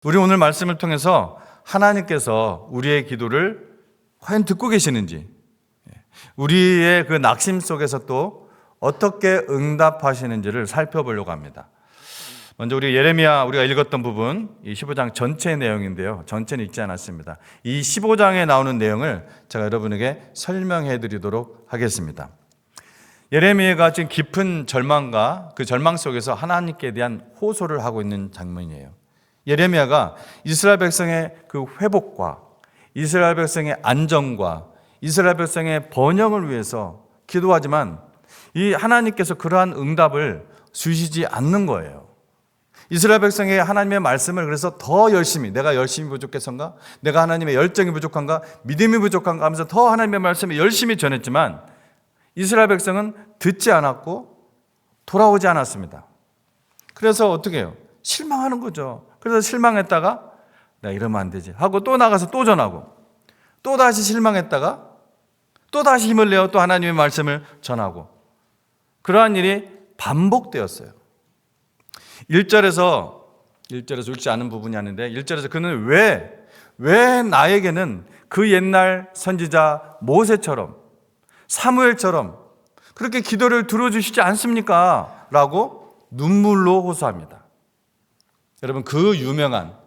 우리 오늘 말씀을 통해서 하나님께서 우리의 기도를 과연 듣고 계시는지, 우리의 그 낙심 속에서 또 어떻게 응답하시는지를 살펴보려고 합니다. 먼저 우리 예레미야 우리가 읽었던 부분, 이 15장 전체 내용인데요. 전체는 읽지 않았습니다. 이 15장에 나오는 내용을 제가 여러분에게 설명해 드리도록 하겠습니다. 예레미야가 지금 깊은 절망과 그 절망 속에서 하나님께 대한 호소를 하고 있는 장면이에요. 예레미야가 이스라엘 백성의 그 회복과 이스라엘 백성의 안정과 이스라엘 백성의 번영을 위해서 기도하지만 이 하나님께서 그러한 응답을 주시지 않는 거예요. 이스라엘 백성의 하나님의 말씀을 그래서 더 열심히, 내가 열심히 부족해서인가? 내가 하나님의 열정이 부족한가? 믿음이 부족한가? 하면서 더 하나님의 말씀을 열심히 전했지만 이스라엘 백성은 듣지 않았고 돌아오지 않았습니다. 그래서 어떻게 해요? 실망하는 거죠. 그래서 실망했다가 내가 이러면 안 되지 하고 또 나가서 또 전하고 또 다시 실망했다가 또 다시 힘을 내어 또 하나님의 말씀을 전하고 그러한 일이 반복되었어요. 1절에서 읽지 않은 부분이 아닌데 1절에서 그는 왜 나에게는 그 옛날 선지자 모세처럼 사무엘처럼 그렇게 기도를 들어주시지 않습니까? 라고 눈물로 호소합니다. 여러분 그 유명한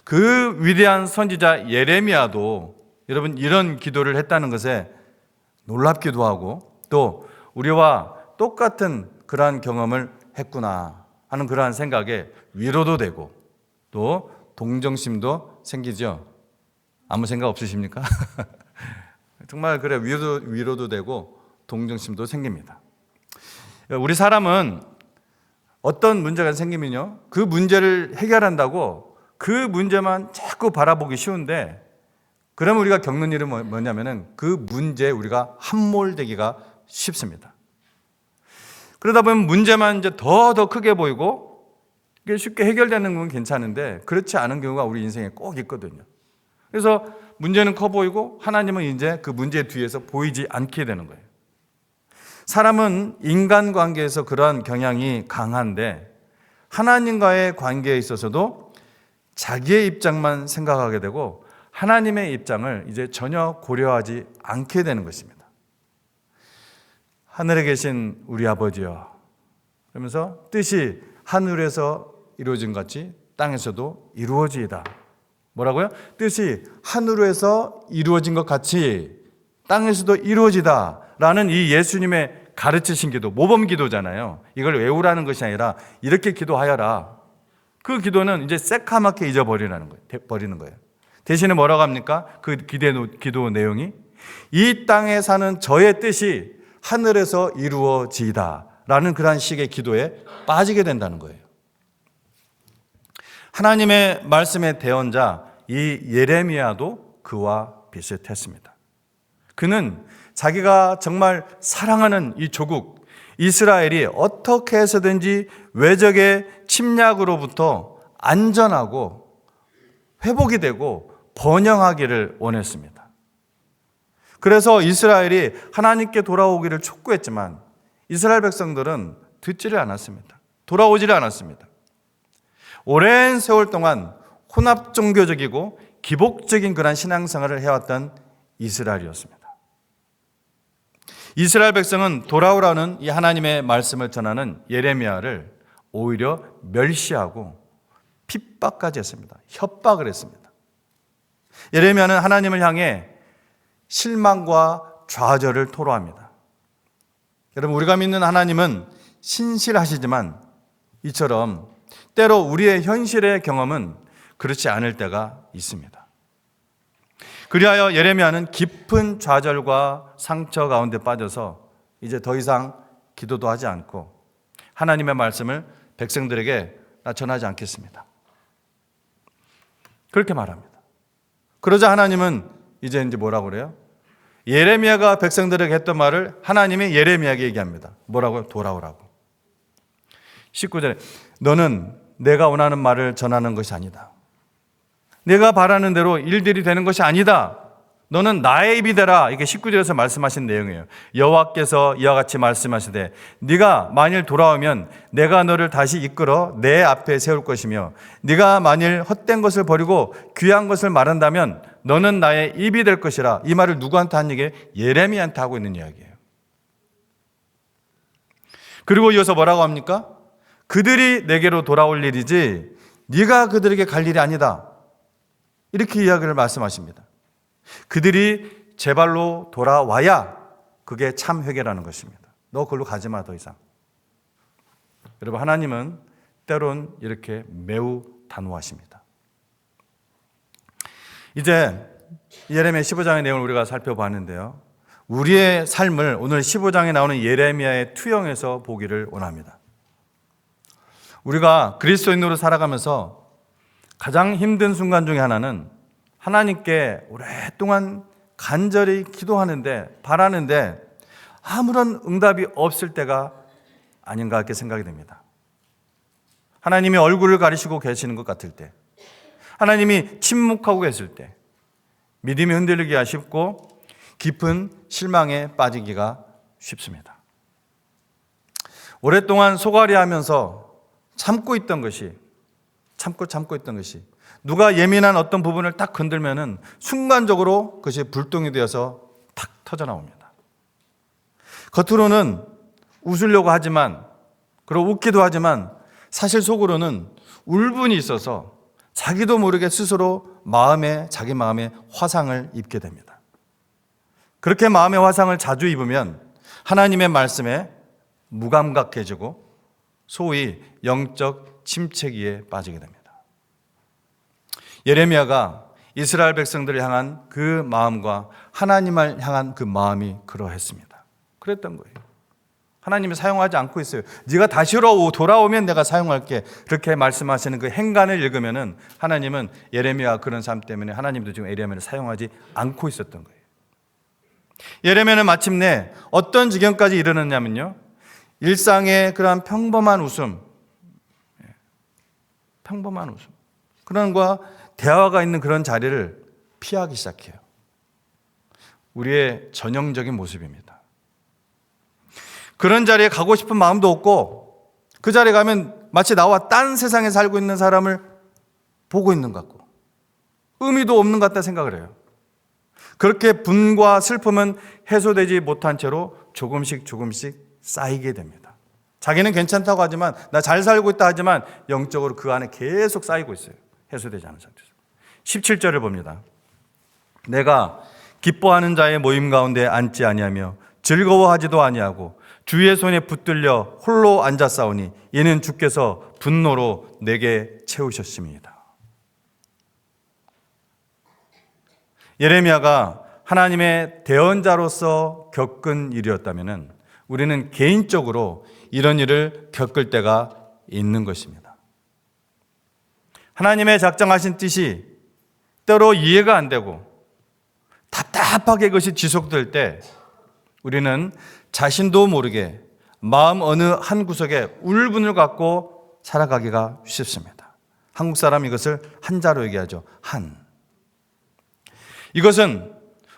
그 위대한 선지자 예레미야도 여러분 이런 기도를 했다는 것에 놀랍기도 하고 또 우리와 똑같은 그러한 경험을 했구나 하는 그러한 생각에 위로도 되고 또 동정심도 생기죠. 아무 생각 없으십니까? 정말 그래 위로도 되고 동정심도 생깁니다. 우리 사람은 어떤 문제가 생기면요 그 문제를 해결한다고 그 문제만 자꾸 바라보기 쉬운데 그러면 우리가 겪는 일은 뭐냐면은 그 문제에 우리가 함몰되기가 쉽습니다. 그러다 보면 문제만 이제 더 크게 보이고 이게 쉽게 해결되는 건 괜찮은데 그렇지 않은 경우가 우리 인생에 꼭 있거든요. 그래서 문제는 커 보이고 하나님은 이제 그 문제 뒤에서 보이지 않게 되는 거예요. 사람은 인간관계에서 그러한 경향이 강한데 하나님과의 관계에 있어서도 자기의 입장만 생각하게 되고 하나님의 입장을 이제 전혀 고려하지 않게 되는 것입니다. 하늘에 계신 우리 아버지여 그러면서 뜻이 하늘에서 이루어진 것 같이 땅에서도 이루어지이다. 뭐라고요? 뜻이 하늘에서 이루어진 것 같이 땅에서도 이루어지다 라는 이 예수님의 가르치신 기도, 모범 기도잖아요. 이걸 외우라는 것이 아니라 이렇게 기도하여라. 그 기도는 이제 새카맣게 잊어버리는 거예요. 대신에 뭐라고 합니까? 그 기도 내용이 이 땅에 사는 저의 뜻이 하늘에서 이루어지이다 라는 그러한 식의 기도에 빠지게 된다는 거예요. 하나님의 말씀의 대언자 이 예레미야도 그와 비슷했습니다. 그는 자기가 정말 사랑하는 이 조국 이스라엘이 어떻게 해서든지 외적의 침략으로부터 안전하고 회복이 되고 번영하기를 원했습니다. 그래서 이스라엘이 하나님께 돌아오기를 촉구했지만 이스라엘 백성들은 듣지를 않았습니다. 돌아오지를 않았습니다. 오랜 세월 동안 혼합 종교적이고 기복적인 그런 신앙생활을 해왔던 이스라엘이었습니다. 이스라엘 백성은 돌아오라는 이 하나님의 말씀을 전하는 예레미야를 오히려 멸시하고 핍박까지 했습니다. 협박을 했습니다. 예레미야는 하나님을 향해 실망과 좌절을 토로합니다. 여러분 우리가 믿는 하나님은 신실하시지만 이처럼 때로 우리의 현실의 경험은 그렇지 않을 때가 있습니다. 그리하여 예레미야는 깊은 좌절과 상처 가운데 빠져서 이제 더 이상 기도도 하지 않고 하나님의 말씀을 백성들에게 나 전하지 않겠습니다. 그렇게 말합니다. 그러자 하나님은 이제 뭐라고 그래요? 예레미야가 백성들에게 했던 말을 하나님이 예레미야에게 얘기합니다. 뭐라고요? 돌아오라고. 19절에 너는 내가 원하는 말을 전하는 것이 아니다. 내가 바라는 대로 일들이 되는 것이 아니다. 너는 나의 입이 되라. 이게 19절에서 말씀하신 내용이에요. 여호와께서 이와 같이 말씀하시되 네가 만일 돌아오면 내가 너를 다시 이끌어 내 앞에 세울 것이며 네가 만일 헛된 것을 버리고 귀한 것을 말한다면 너는 나의 입이 될 것이라. 이 말을 누구한테 한 얘기예요? 예레미야한테 하고 있는 이야기예요. 그리고 이어서 뭐라고 합니까? 그들이 내게로 돌아올 일이지 네가 그들에게 갈 일이 아니다. 이렇게 이야기를 말씀하십니다. 그들이 제 발로 돌아와야 그게 참 회개라는 것입니다. 너 그걸로 가지 마, 더 이상. 여러분, 하나님은 때론 이렇게 매우 단호하십니다. 이제 예레미야 15장의 내용을 우리가 살펴봤는데요. 우리의 삶을 오늘 15장에 나오는 예레미야의 투영해서 보기를 원합니다. 우리가 그리스도인으로 살아가면서 가장 힘든 순간 중에 하나는 하나님께 오랫동안 간절히 기도하는데, 바라는데 아무런 응답이 없을 때가 아닌가 이렇게 생각이 됩니다. 하나님이 얼굴을 가리시고 계시는 것 같을 때, 하나님이 침묵하고 계실 때 믿음이 흔들리기가 쉽고 깊은 실망에 빠지기가 쉽습니다. 오랫동안 소갈이하면서 참고 있던 것이, 참고 있던 것이 누가 예민한 어떤 부분을 딱 건들면은 순간적으로 그것이 불똥이 되어서 탁 터져 나옵니다. 겉으로는 웃으려고 하지만, 그리고 웃기도 하지만 사실 속으로는 울분이 있어서 자기도 모르게 스스로 자기 마음에 화상을 입게 됩니다. 그렇게 마음의 화상을 자주 입으면 하나님의 말씀에 무감각해지고 소위 영적 침체기에 빠지게 됩니다. 예레미야가 이스라엘 백성들을 향한 그 마음과 하나님을 향한 그 마음이 그러했습니다. 그랬던 거예요. 하나님이 사용하지 않고 있어요. 네가 다시로 돌아오면 내가 사용할게. 그렇게 말씀하시는 그 행간을 읽으면은 하나님은 예레미야 그런 삶 때문에 하나님도 지금 예레미야를 사용하지 않고 있었던 거예요. 예레미야는 마침내 어떤 지경까지 이르렀냐면요. 일상의 그러한 평범한 웃음, 그런 과 대화가 있는 그런 자리를 피하기 시작해요. 우리의 전형적인 모습입니다. 그런 자리에 가고 싶은 마음도 없고 그 자리에 가면 마치 나와 딴 세상에 살고 있는 사람을 보고 있는 것 같고 의미도 없는 것 같다 생각을 해요. 그렇게 분과 슬픔은 해소되지 못한 채로 조금씩 쌓이게 됩니다. 자기는 괜찮다고 하지만, 나 잘 살고 있다 하지만 영적으로 그 안에 계속 쌓이고 있어요. 해소되지 않은 상태에서. 17절을 봅니다. 내가 기뻐하는 자의 모임 가운데 앉지 아니하며 즐거워하지도 아니하고 주의 손에 붙들려 홀로 앉았사오니 이는 주께서 분노로 내게 채우셨습니다. 예레미야가 하나님의 대언자로서 겪은 일이었다면 우리는 개인적으로 이런 일을 겪을 때가 있는 것입니다. 하나님의 작정하신 뜻이 때로 이해가 안 되고 답답하게 그것이 지속될 때 우리는 자신도 모르게 마음 어느 한 구석에 울분을 갖고 살아가기가 쉽습니다. 한국 사람 이것을 한자로 얘기하죠. 이것은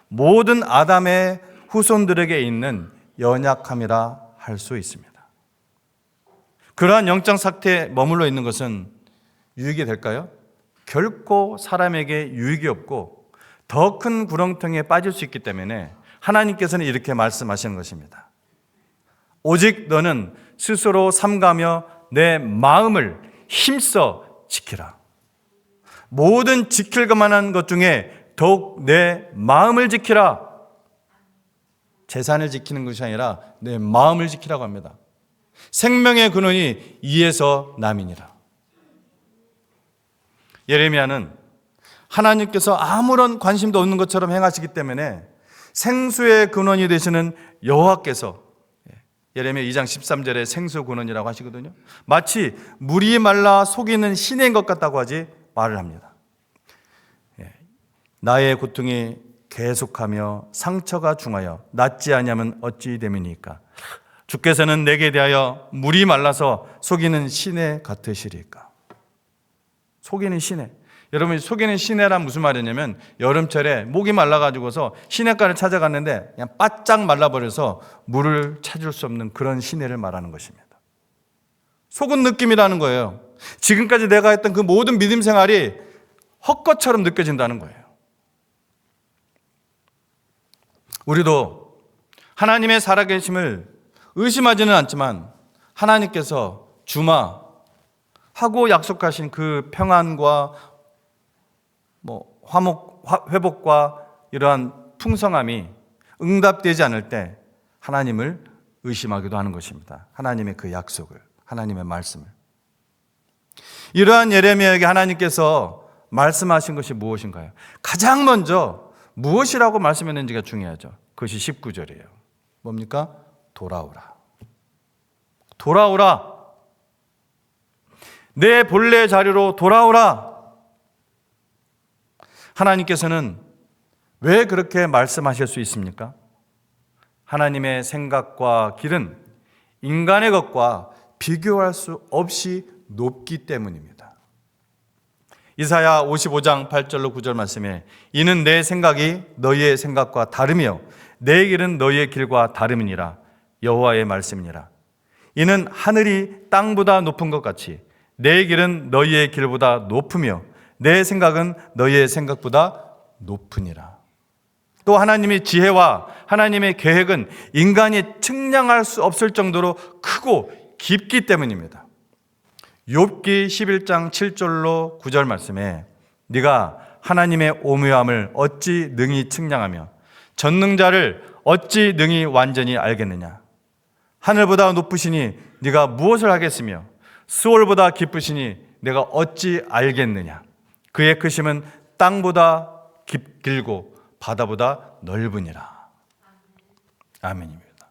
모든 아담의 후손들에게 있는 연약함이라 할 수 있습니다. 그러한 영적 상태에 머물러 있는 것은 유익이 될까요? 결코 사람에게 유익이 없고 더 큰 구렁텅이에 빠질 수 있기 때문에 하나님께서는 이렇게 말씀하시는 것입니다. 오직 너는 스스로 삼가며 내 마음을 힘써 지키라. 모든 지킬 것만한 것 중에 더욱 내 마음을 지키라. 재산을 지키는 것이 아니라 내 마음을 지키라고 합니다. 생명의 근원이 이에서 남이니라. 예레미야는 하나님께서 아무런 관심도 없는 것처럼 행하시기 때문에 생수의 근원이 되시는 여호와께서, 예레미야 2장 13절에 생수 근원이라고 하시거든요. 마치 물이 말라 속이는 시내인 것 같다고 하지 말을 합니다. 나의 고통이 계속하며 상처가 중하여 낫지 아니하면 어찌 됨이니까 주께서는 내게 대하여 물이 말라서 속이는 시내 같으시리까. 속이는 시내. 여러분, 속이는 시내란 무슨 말이냐면 여름철에 목이 말라가지고서 시냇가를 찾아갔는데 그냥 바짝 말라버려서 물을 찾을 수 없는 그런 시내를 말하는 것입니다. 속은 느낌이라는 거예요. 지금까지 내가 했던 그 모든 믿음 생활이 헛것처럼 느껴진다는 거예요. 우리도 하나님의 살아계심을 의심하지는 않지만 하나님께서 주마 하고 약속하신 그 평안과 회복과 이러한 풍성함이 응답되지 않을 때 하나님을 의심하기도 하는 것입니다. 하나님의 그 약속을, 하나님의 말씀을. 이러한 예레미야에게 하나님께서 말씀하신 것이 무엇인가요? 가장 먼저 무엇이라고 말씀했는지가 중요하죠. 그것이 19절이에요. 뭡니까? 돌아오라. 돌아오라. 내 본래 자리로 돌아오라. 하나님께서는 왜 그렇게 말씀하실 수 있습니까? 하나님의 생각과 길은 인간의 것과 비교할 수 없이 높기 때문입니다. 이사야 55장 8절로 9절 말씀에 이는 내 생각이 너희의 생각과 다르며 내 길은 너희의 길과 다름이니라. 여호와의 말씀이니라. 이는 하늘이 땅보다 높은 것 같이 내 길은 너희의 길보다 높으며 내 생각은 너희의 생각보다 높으니라. 또 하나님의 지혜와 하나님의 계획은 인간이 측량할 수 없을 정도로 크고 깊기 때문입니다. 욥기 11장 7절로 9절 말씀에 네가 하나님의 오묘함을 어찌 능히 측량하며 전능자를 어찌 능히 완전히 알겠느냐. 하늘보다 높으시니 네가 무엇을 하겠으며 스올보다 깊으시니 내가 어찌 알겠느냐. 그의 크심은 땅보다 길고 바다보다 넓으니라. 아멘입니다.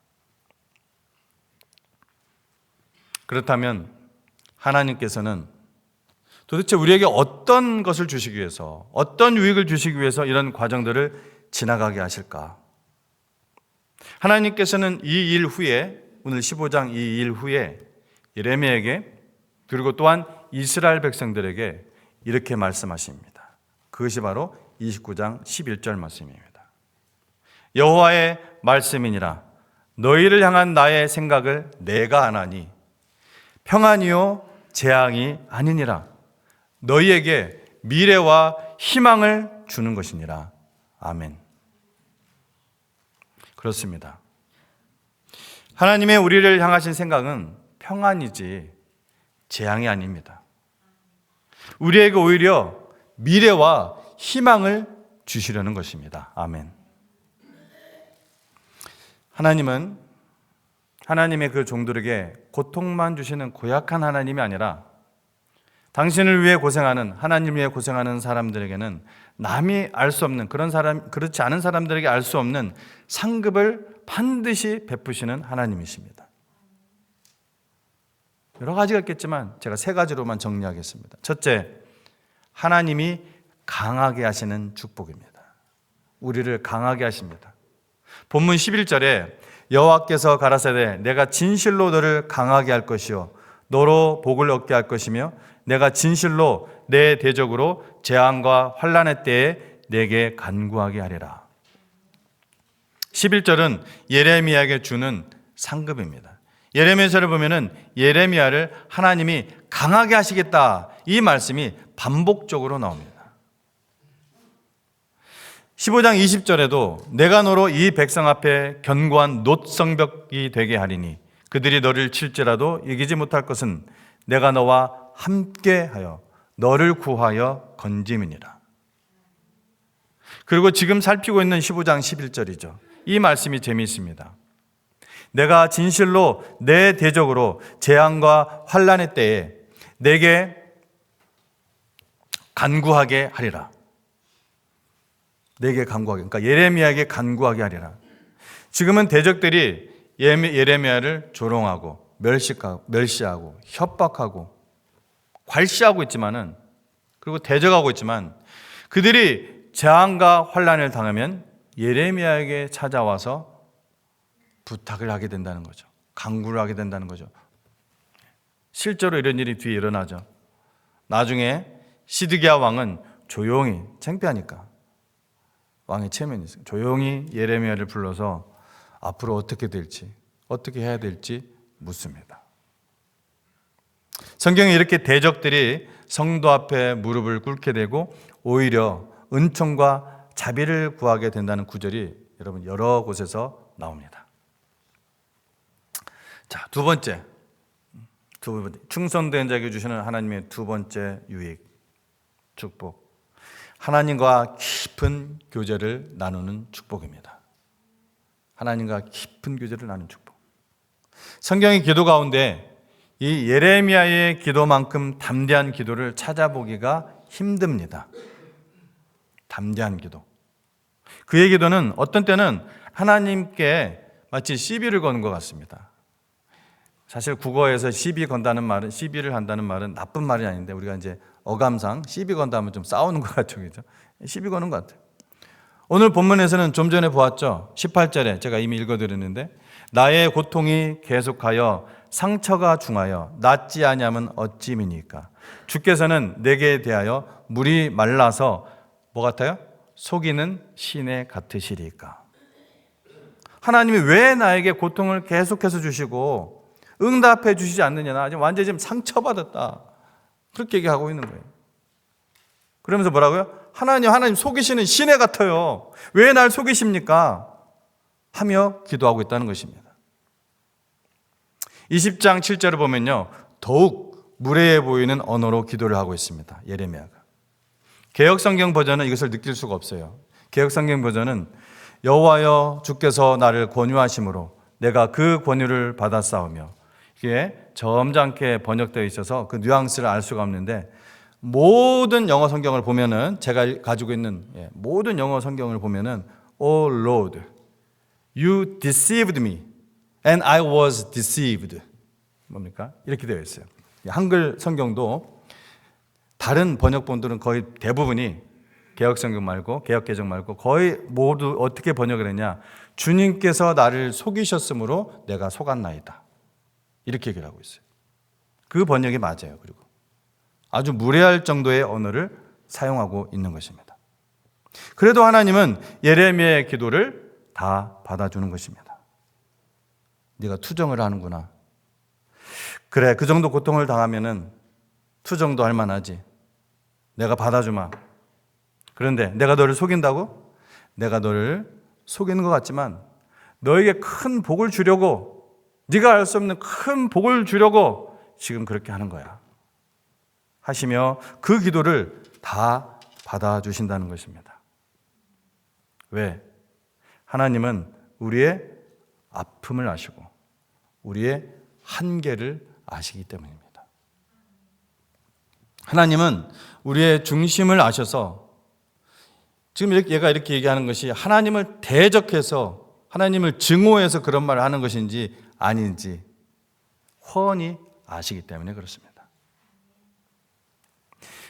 그렇다면 하나님께서는 도대체 우리에게 어떤 것을 주시기 위해서, 어떤 유익을 주시기 위해서 이런 과정들을 지나가게 하실까? 하나님께서는 이 일 후에, 오늘 15장 이 일 후에 예레미야에게 그리고 또한 이스라엘 백성들에게 이렇게 말씀하십니다. 그것이 바로 29장 11절 말씀입니다. 여호와의 말씀이니라. 너희를 향한 나의 생각을 내가 아나니 평안이요 재앙이 아니니라. 너희에게 미래와 희망을 주는 것이니라. 아멘. 그렇습니다. 하나님의 우리를 향하신 생각은 평안이지 재앙이 아닙니다. 우리에게 오히려 미래와 희망을 주시려는 것입니다. 아멘. 하나님은 하나님의 그 종들에게 고통만 주시는 고약한 하나님이 아니라 당신을 위해 고생하는, 하나님을 위해 고생하는 사람들에게는 남이 알 수 없는 그런 사람, 그렇지 않은 사람들에게 알 수 없는 상급을 반드시 베푸시는 하나님이십니다. 여러 가지가 있겠지만 제가 3가지로만 정리하겠습니다. 첫째, 하나님이 강하게 하시는 축복입니다. 우리를 강하게 하십니다. 본문 11절에 여호와께서 가라사대 내가 진실로 너를 강하게 할 것이요 너로 복을 얻게 할 것이며 내가 진실로 내 대적으로 재앙과 환난의 때에 내게 간구하게 하리라. 11절은 예레미야에게 주는 상급입니다. 예레미야서를 보면은 예레미야를 하나님이 강하게 하시겠다, 이 말씀이 반복적으로 나옵니다. 15장 20절에도 내가 너로 이 백성 앞에 견고한 놋성벽이 되게 하리니 그들이 너를 칠지라도 이기지 못할 것은 내가 너와 함께하여 너를 구하여 건짐이니라. 그리고 지금 살피고 있는 15장 11절이죠. 이 말씀이 재미있습니다. 내가 진실로 내 대적으로 재앙과 환난의 때에 내게 간구하게 하리라. 내게 간구하게, 그러니까 예레미야에게 간구하게 하리라. 지금은 대적들이 예레미야를 조롱하고 멸시하고 협박하고 괄시하고 있지만은, 그리고 대적하고 있지만, 그들이 재앙과 환난을 당하면 예레미야에게 찾아와서 부탁을 하게 된다는 거죠. 간구를 하게 된다는 거죠. 실제로 이런 일이 뒤에 일어나죠. 나중에 시드기야 왕은 조용히, 창피하니까 왕의 체면이 있어요. 조용히 예레미야를 불러서 앞으로 어떻게 될지, 어떻게 해야 될지 묻습니다. 성경에 이렇게 대적들이 성도 앞에 무릎을 꿇게 되고 오히려 은총과 자비를 구하게 된다는 구절이 여러분 여러 곳에서 나옵니다. 자, 두 번째, 충성된 자에게 주시는 하나님의 두 번째 유익, 축복. 하나님과 깊은 교제를 나누는 축복입니다. 하나님과 깊은 교제를 나누는 축복. 성경의 기도 가운데 이 예레미야의 기도만큼 담대한 기도를 찾아보기가 힘듭니다. 담대한 기도. 그의 기도는 어떤 때는 하나님께 마치 시비를 거는 것 같습니다. 사실 국어에서 시비 건다는 말은, 시비를 한다는 말은 나쁜 말이 아닌데 우리가 이제 어감상 시비 건다 하면 좀 싸우는 것 같죠, 그죠? 시비 거는 것 같아요. 오늘 본문에서는 좀 전에 보았죠. 18절에 제가 이미 읽어드렸는데 나의 고통이 계속하여 상처가 중하여 낫지 아니하면 어찌미니까. 주께서는 내게 대하여 물이 말라서 뭐 같아요? 속이는 시내 같으시리까. 하나님이 왜 나에게 고통을 계속해서 주시고 응답해 주시지 않느냐. 나 완전히 지금 상처받았다. 그렇게 얘기하고 있는 거예요. 그러면서 뭐라고요? 하나님 속이시는 시내 같아요. 왜 날 속이십니까? 하며 기도하고 있다는 것입니다. 20장 7절을 보면요, 더욱 무례해 보이는 언어로 기도를 하고 있습니다. 예레미야가. 개역성경 버전은 이것을 느낄 수가 없어요. 개역성경 버전은 여호와여 주께서 나를 권유하심으로 내가 그 권유를 받았사오며, 이게 점잖게 번역되어 있어서 그 뉘앙스를 알 수가 없는데, 모든 영어 성경을 보면은, 제가 가지고 있는 모든 영어 성경을 보면은 Oh Lord, you deceived me and I was deceived. 뭡니까? 이렇게 되어 있어요. 한글 성경도 다른 번역본들은 거의 대부분이 개역성경 말고, 개역개정 말고 거의 모두 어떻게 번역을 했냐? 주님께서 나를 속이셨으므로 내가 속았나이다. 이렇게 얘기를 하고 있어요. 그 번역이 맞아요. 그리고 아주 무례할 정도의 언어를 사용하고 있는 것입니다. 그래도 하나님은 예레미야의 기도를 다 받아주는 것입니다. 네가 투정을 하는구나. 그래, 그 정도 고통을 당하면은 투정도 할 만하지. 내가 받아주마. 그런데 내가 너를 속인다고? 내가 너를 속이는 것 같지만 너에게 큰 복을 주려고, 네가 알 수 없는 큰 복을 주려고 지금 그렇게 하는 거야. 하시며 그 기도를 다 받아주신다는 것입니다. 왜? 하나님은 우리의 아픔을 아시고 우리의 한계를 아시기 때문입니다. 하나님은 우리의 중심을 아셔서, 지금 얘가 이렇게 얘기하는 것이 하나님을 대적해서, 하나님을 증오해서 그런 말을 하는 것인지 아닌지 훤히 아시기 때문에 그렇습니다.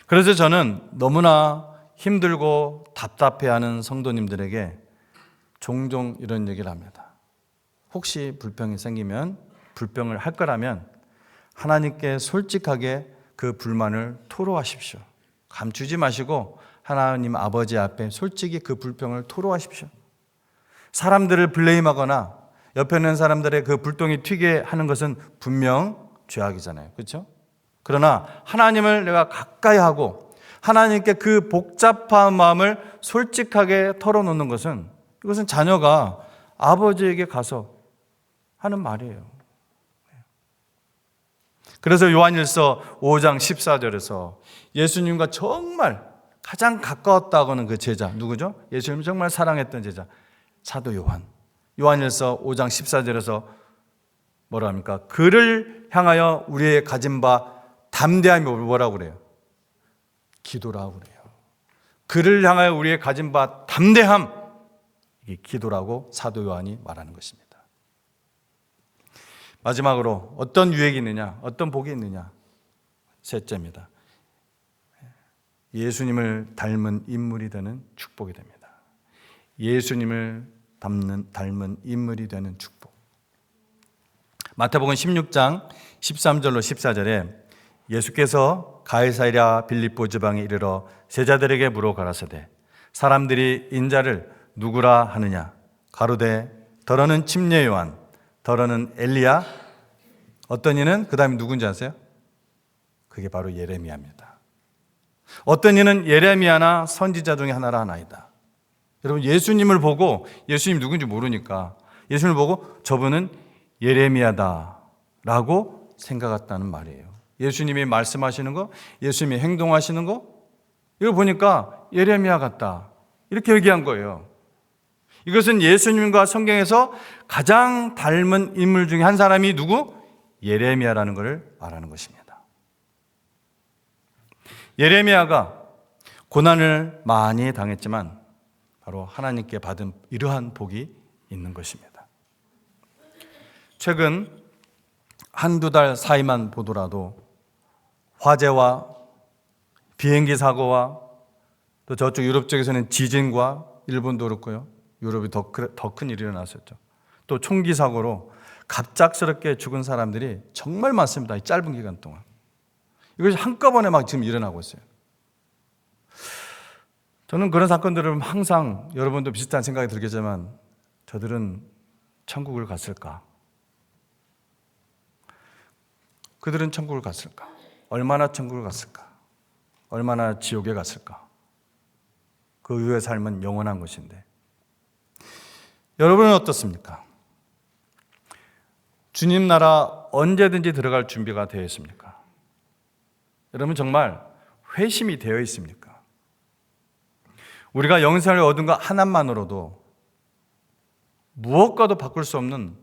그래서 저는 너무나 힘들고 답답해하는 성도님들에게 종종 이런 얘기를 합니다. 혹시 불평이 생기면, 불평을 할 거라면 하나님께 솔직하게 그 불만을 토로하십시오. 감추지 마시고 하나님 아버지 앞에 솔직히 그 불평을 토로하십시오. 사람들을 블레임하거나 옆에 있는 사람들의 그 불똥이 튀게 하는 것은 분명 죄악이잖아요. 그렇죠? 그러나 하나님을 내가 가까이 하고 하나님께 그 복잡한 마음을 솔직하게 털어놓는 것은, 이것은 자녀가 아버지에게 가서 하는 말이에요. 그래서 요한일서 5장 14절에서 예수님과 정말 가장 가까웠다고 하는 그 제자, 누구죠? 예수님을 정말 사랑했던 제자, 사도 요한. 요한일서 5장 14절에서 뭐라 합니까? 그를 향하여 우리의 가진 바 담대함이 뭐라고 그래요? 기도라고 그래요. 그를 향하여 우리의 가진 바 담대함, 이게 기도라고 사도 요한이 말하는 것입니다. 마지막으로 어떤 유익이 있느냐, 어떤 복이 있느냐? 셋째입니다. 예수님을 닮은 인물이 되는 축복이 됩니다. 예수님을 닮은 인물이 되는 축복. 마태복음 16장 13절로 14절에 예수께서 가이사랴 빌립보 지방에 이르러 제자들에게 물어 가라사대 사람들이 인자를 누구라 하느냐 가로되 더러는 침례 요한 더러는 엘리야 어떤 이는 그 다음에 누군지 아세요? 그게 바로 예레미야입니다. 어떤 이는 예레미야나 선지자 중에 하나라 하나이다. 여러분 예수님을 보고 예수님 누군지 모르니까 예수님을 보고 저분은 예레미야다 라고 생각했다는 말이에요. 예수님이 말씀하시는 거, 예수님이 행동하시는 거 이걸 보니까 예레미야 같다 이렇게 얘기한 거예요. 이것은 예수님과 성경에서 가장 닮은 인물 중에 한 사람이 누구? 예레미야라는 것을 말하는 것입니다. 예레미야가 고난을 많이 당했지만 바로 하나님께 받은 이러한 복이 있는 것입니다. 최근 한두 달 사이만 보더라도 화재와 비행기 사고와 또 저쪽 유럽 쪽에서는 지진과 일본도 그렇고요. 유럽이 더 큰 일이 일어났었죠. 또 총기 사고로 갑작스럽게 죽은 사람들이 정말 많습니다. 이 짧은 기간 동안. 이것이 한꺼번에 막 지금 일어나고 있어요. 저는 그런 사건들을 항상 여러분도 비슷한 생각이 들겠지만 저들은 천국을 갔을까? 그들은 천국을 갔을까? 얼마나 천국을 갔을까? 얼마나 지옥에 갔을까? 그 이후의 삶은 영원한 것인데 여러분은 어떻습니까? 주님 나라 언제든지 들어갈 준비가 되어 있습니까? 여러분 정말 회심이 되어 있습니까? 우리가 영생을 얻은 것 하나만으로도 무엇과도 바꿀 수 없는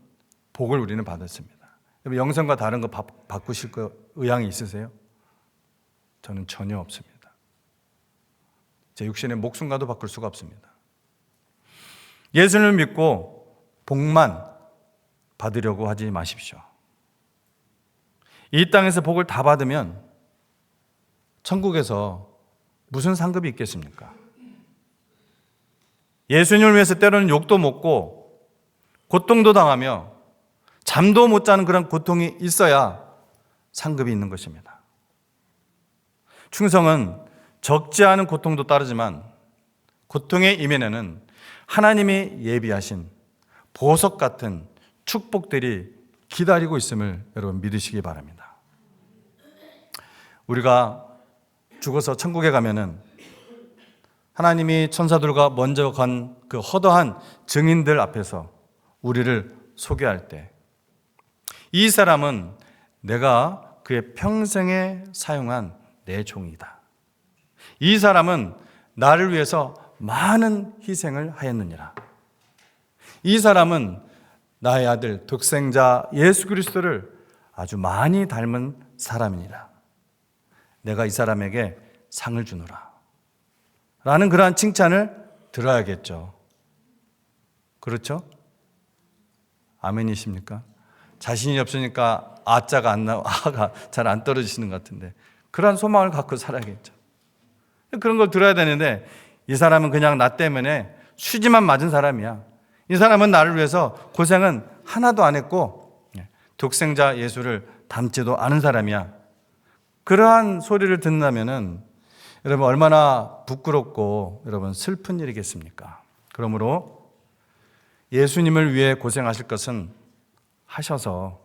복을 우리는 받았습니다. 여러분 영생과 다른 거 바꾸실 거 의향이 있으세요? 저는 전혀 없습니다. 제 육신의 목숨과도 바꿀 수가 없습니다. 예수를 믿고 복만 받으려고 하지 마십시오. 이 땅에서 복을 다 받으면 천국에서 무슨 상급이 있겠습니까? 예수님을 위해서 때로는 욕도 먹고 고통도 당하며 잠도 못 자는 그런 고통이 있어야 상급이 있는 것입니다. 충성은 적지 않은 고통도 따르지만 고통의 이면에는 하나님이 예비하신 보석 같은 축복들이 기다리고 있음을 여러분 믿으시기 바랍니다. 우리가 죽어서 천국에 가면은 하나님이 천사들과 먼저 간 그 허다한 증인들 앞에서 우리를 소개할 때 이 사람은 내가 그의 평생에 사용한 내 종이다. 이 사람은 나를 위해서 많은 희생을 하였느니라. 이 사람은 나의 아들 독생자 예수 그리스도를 아주 많이 닮은 사람이니라. 내가 이 사람에게 상을 주노라. 라는 그러한 칭찬을 들어야겠죠. 그렇죠? 아멘이십니까? 자신이 없으니까 아자가 안 나와, 아가 잘 안 떨어지시는 것 같은데 그러한 소망을 갖고 살아야겠죠. 그런 걸 들어야 되는데 이 사람은 그냥 나 때문에 수지만 맞은 사람이야. 이 사람은 나를 위해서 고생은 하나도 안 했고 독생자 예수를 닮지도 않은 사람이야. 그러한 소리를 듣는다면은 여러분 얼마나 부끄럽고 여러분 슬픈 일이겠습니까? 그러므로 예수님을 위해 고생하실 것은 하셔서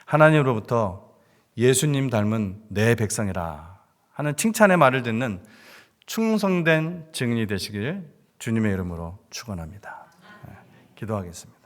하나님으로부터 예수님 닮은 내 백성이라 하는 칭찬의 말을 듣는 충성된 증인이 되시길 주님의 이름으로 축원합니다. 기도하겠습니다.